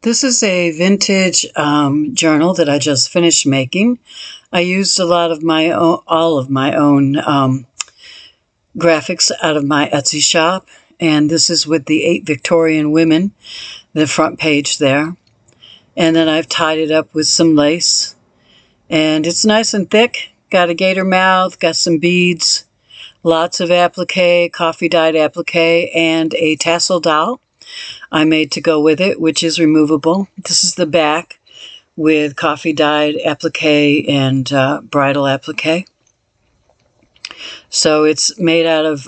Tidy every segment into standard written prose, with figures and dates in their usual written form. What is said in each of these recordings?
This is a vintage journal that I just finished making. I used a lot of my own, all of my own graphics out of my Etsy shop, and this is with the 8 Victorian women, the front page there. And then I've tied it up with some lace, and it's nice and thick. Got a gator mouth, got some beads, lots of applique, coffee dyed applique, and a tassel doll I made to go with it, which is removable. This is the back with coffee dyed applique and bridal applique. So it's made out of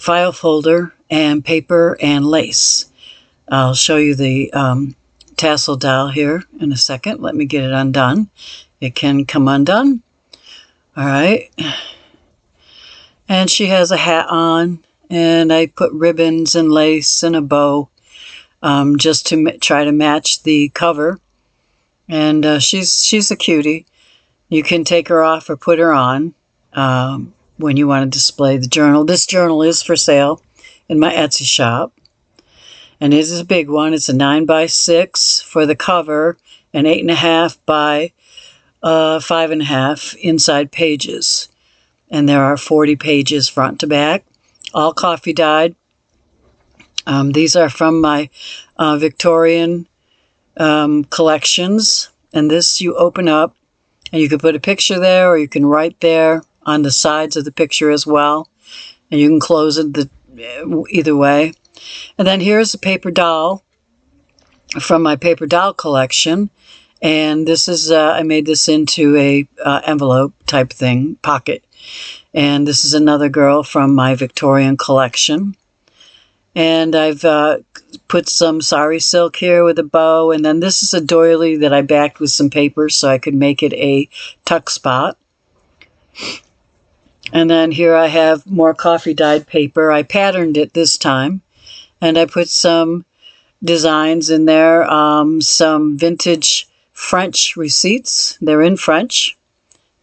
file folder and paper and lace. I'll show you the tassel doll here in a second. Let me get it undone. It can come undone. All right. And she has a hat on, and I put ribbons and lace and a bow just to try to match the cover. And she's a cutie. You can take her off or put her on when you want to display the journal. This journal is for sale in my Etsy shop. And it is a big one. It's a 9x6 for the cover and 8.5 by 5.5 inside pages. And there are 40 pages front to back, all coffee dyed. These are from my Victorian collections. And this you open up, and you can put a picture there, or you can write there on the sides of the picture as well. And you can close it either way. And then here's a paper doll from my paper doll collection. And this is, I made this into a envelope type thing, pocket. And this is another girl from my Victorian collection. And I've put some sari silk here with a bow. And then this is a doily that I backed with some paper so I could make it a tuck spot. And then here I have more coffee dyed paper. I patterned it this time. And I put some designs in there, some vintage French receipts. They're in French.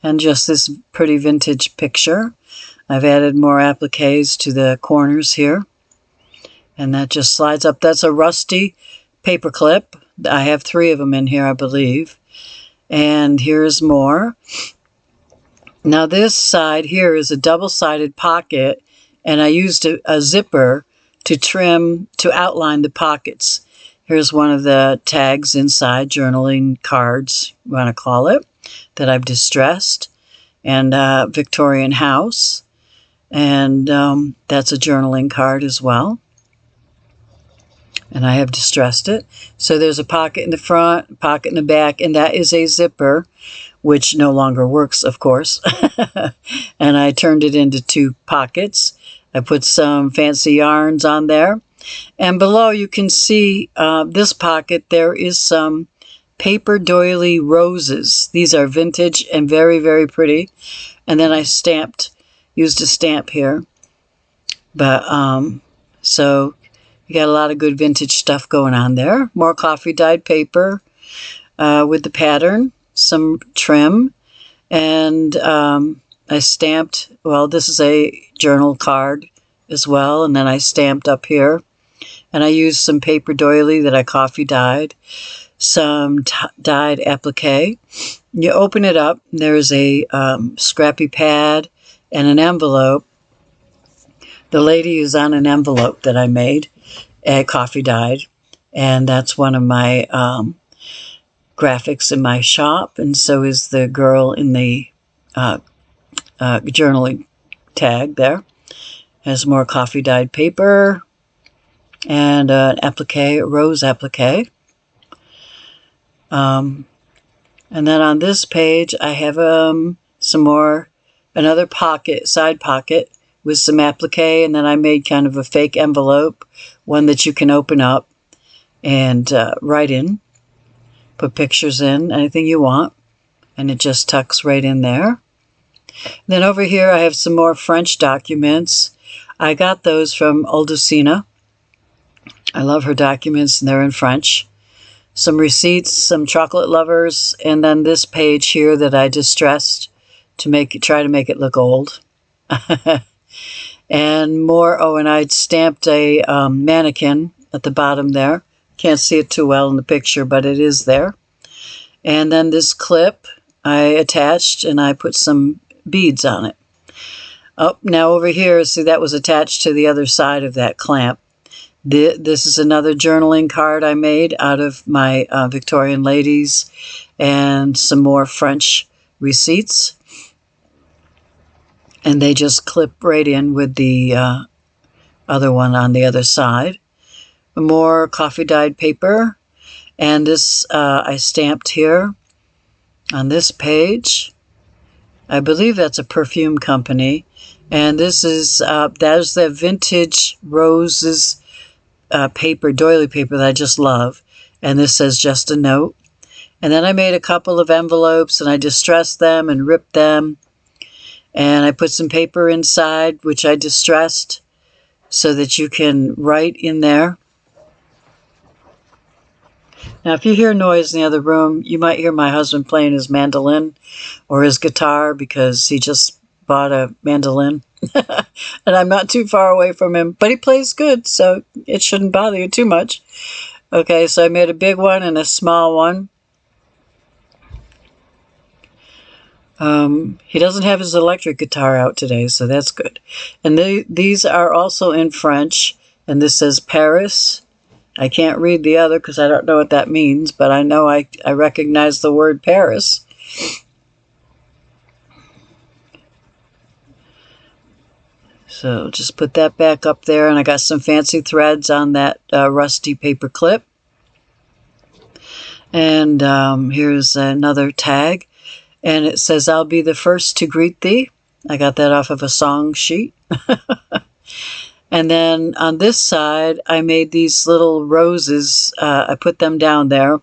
And just this pretty vintage picture. I've added more appliques to the corners here. And that just slides up. That's a rusty paper clip. I have 3 of them in here, I believe. And here's more. Now this side here is a double-sided pocket. And I used a zipper to outline the pockets. Here's one of the tags inside, journaling cards, you want to call it, that I've distressed, and Victorian house, and that's a journaling card as well. And I have distressed it. So there's a pocket in the front, pocket in the back, and that is a zipper, which no longer works, of course. And I turned it into 2 pockets. I put some fancy yarns on there. And below you can see this pocket, there is some paper doily roses. These are vintage and very, very pretty. And then I used a stamp here. But, so you got a lot of good vintage stuff going on there. More coffee dyed paper with the pattern, some trim, and I stamped, well, this is a journal card as well, and then I stamped up here. And I used some paper doily that I coffee dyed, some dyed applique. You open it up, and there's a scrappy pad and an envelope. The lady is on an envelope that I made, coffee dyed, and that's one of my graphics in my shop, and so is the girl in the journaling tag there. Has more coffee dyed paper and an applique, rose applique. And then on this page I have some more, another pocket, side pocket with some applique, and then I made kind of a fake envelope, one that you can open up and write in, put pictures in, anything you want, and it just tucks right in there. Then over here I have some more French documents. I got those from Oldocina. I love her documents, and they're in French. Some receipts, some chocolate lovers, and then this page here that I distressed to try to make it look old. And more, oh, and I'd stamped a mannequin at the bottom there Can't see it too well in the picture, but it is there. And then this clip I attached, and I put some beads on it. Oh, now over here, see, that was attached to the other side of that clamp. This is another journaling card I made out of my Victorian Ladies and some more French receipts. And they just clip right in with the other one on the other side. More coffee dyed paper. And this I stamped here on this page. I believe that's a perfume company. And this is, there's the vintage roses paper, doily paper that I just love. And this says just a note. And then I made a couple of envelopes and I distressed them and ripped them. And I put some paper inside, which I distressed so that you can write in there. Now, if you hear noise in the other room, you might hear my husband playing his mandolin or his guitar because he just bought a mandolin. And I'm not too far away from him, but he plays good, so it shouldn't bother you too much. Okay, so I made a big one and a small one. He doesn't have his electric guitar out today, so that's good. And these are also in French, and this says Paris. I can't read the other because I don't know what that means, but I know I recognize the word Paris. So just put that back up there, and I got some fancy threads on that rusty paper clip. And here's another tag, and it says, "I'll be the first to greet thee." I got that off of a song sheet. And then on this side, I made these little roses. I put them down there.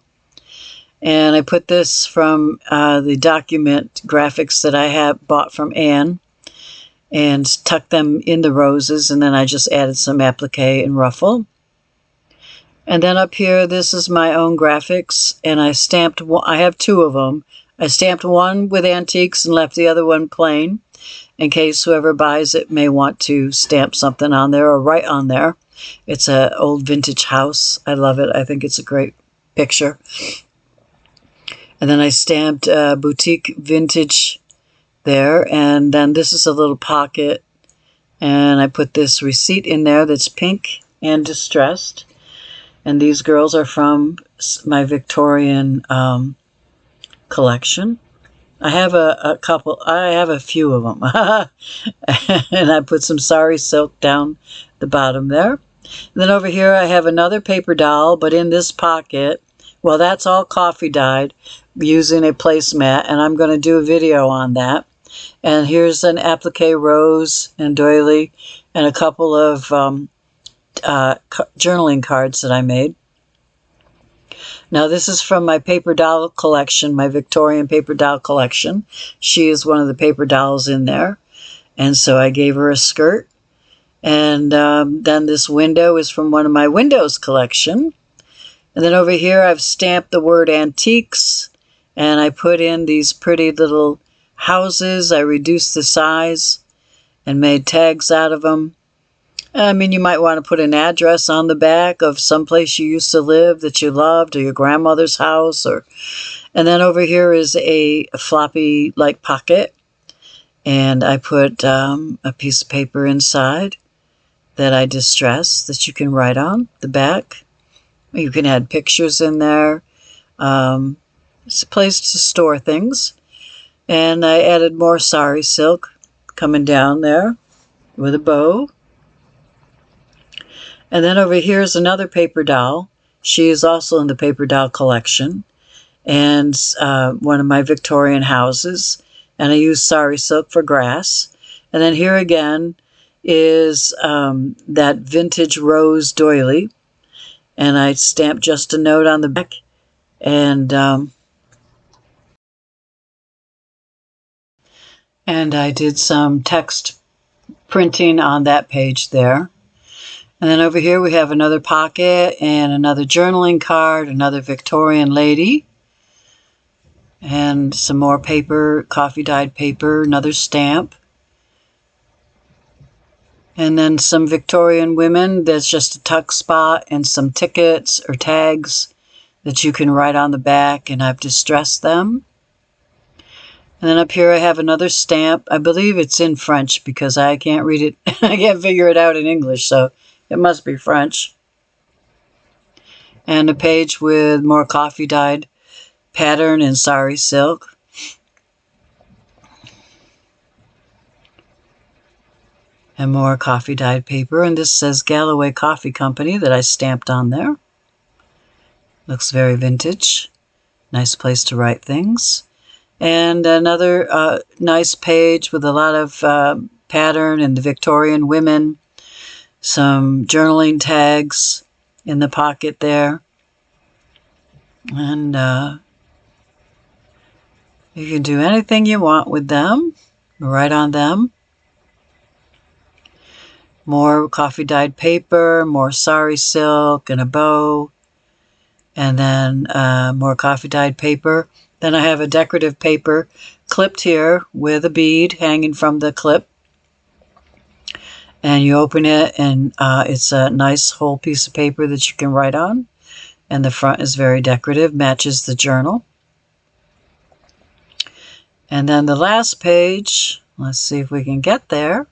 And I put this from the document graphics that I have bought from Anne. And tucked them in the roses. And then I just added some applique and ruffle. And then up here, this is my own graphics. And I stamped one. I have two of them. I stamped one with antiques and left the other one plain, in case whoever buys it may want to stamp something on there or write on there. It's an old vintage house. I love it. I think it's a great picture. And then I stamped boutique vintage there. And then this is a little pocket. And I put this receipt in there that's pink and distressed. And these girls are from my Victorian collection. I have a couple, I have a few of them. And I put some sari silk down the bottom there. And then over here I have another paper doll, but in this pocket, well, that's all coffee dyed using a placemat, and I'm going to do a video on that. And here's an applique rose and doily and a couple of journaling cards that I made. Now, this is from my paper doll collection, my Victorian paper doll collection. She is one of the paper dolls in there. And so I gave her a skirt. And then this window is from one of my windows collection. And then over here, I've stamped the word antiques. And I put in these pretty little houses. I reduced the size and made tags out of them. I mean, you might want to put an address on the back of some place you used to live that you loved, or your grandmother's house. And then over here is a floppy like pocket. And I put a piece of paper inside that I distressed that you can write on the back. You can add pictures in there. It's a place to store things. And I added more sari silk coming down there with a bow. And then over here is another paper doll. She is also in the paper doll collection. And one of my Victorian houses. And I used sari silk for grass. And then here again is that vintage rose doily. And I stamped just a note on the back. And I did some text printing on that page there. And then over here we have another pocket and another journaling card, another Victorian lady, and some more paper, coffee dyed paper, another stamp. And then some Victorian women, there's just a tuck spot and some tickets or tags that you can write on the back, and I've distressed them. And then up here I have another stamp. I believe it's in French because I can't read it. I can't figure it out in English, so it must be French. And a page with more coffee dyed pattern in sari silk. And more coffee dyed paper, and this says Galloway Coffee Company that I stamped on there. Looks very vintage. Nice place to write things. And another nice page with a lot of pattern and the Victorian women. Some journaling tags in the pocket there. And you can do anything you want with them. Write on them. More coffee dyed paper, more sari silk and a bow, and then more coffee dyed paper. Then I have a decorative paper clipped here with a bead hanging from the clip. And you open it, and it's a nice whole piece of paper that you can write on. And the front is very decorative, matches the journal. And then the last page, let's see if we can get there.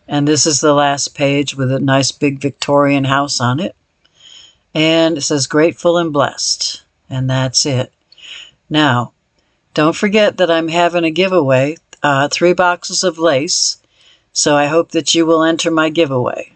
And this is the last page with a nice big Victorian house on it. And it says grateful and blessed. And that's it. Now, don't forget that I'm having a giveaway, 3 boxes of lace. So I hope that you will enter my giveaway.